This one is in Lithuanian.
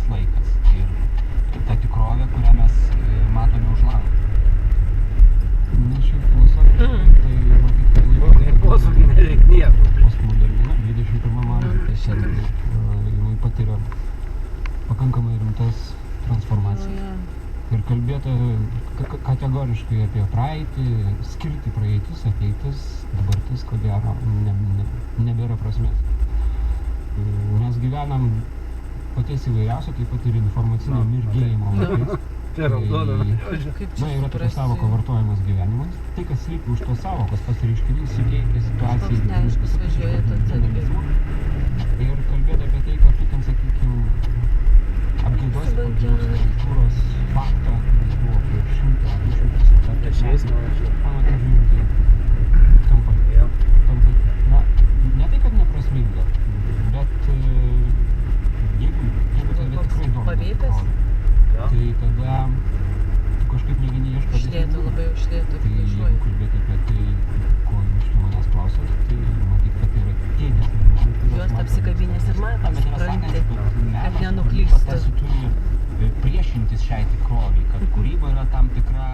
tas laikas ir ta tikrovė, kurią mes matome už lango. Na, šiaip filosofija, tai matyt, kad Filosofija nereik nieko. postmodernina 21 amžiuje jinai patiria pakankamai rimtas transformacijas. Ir kalbėti kategoriškai apie praeitį, skirti praeitis, ateitis, dabartis, ko gero, nebėra prasmės. Mes gyvenam paties įvairiausio, taip pat ir informacinio mirgėjimo laikais. Yra tokia savoka vartojamas gyvenimas. Tai, kas slypi už tos savokos, pats reiškinys suteikia situacijai ir kalbėti apie tai, kad tu ten, sakykime, apgėdosi kultūros faktą, kuris buvo prieš 100 metų. Mano žiūrint, tampa, ne tai, kad neprasminga, bet jeigu tave tikrai domina, tai tada tu kažkaip mėgini ieškoti. Labai užlėtų. Tai jeigu kalbėti apie tai, ko jūs manęs klausot, tai matyt, kad tai yra tėdės. Juos apsikabinės ir matom, supranti, kad nenuklystų. Turi priešintis šiai tikroviai, kad kūryba yra tam tikra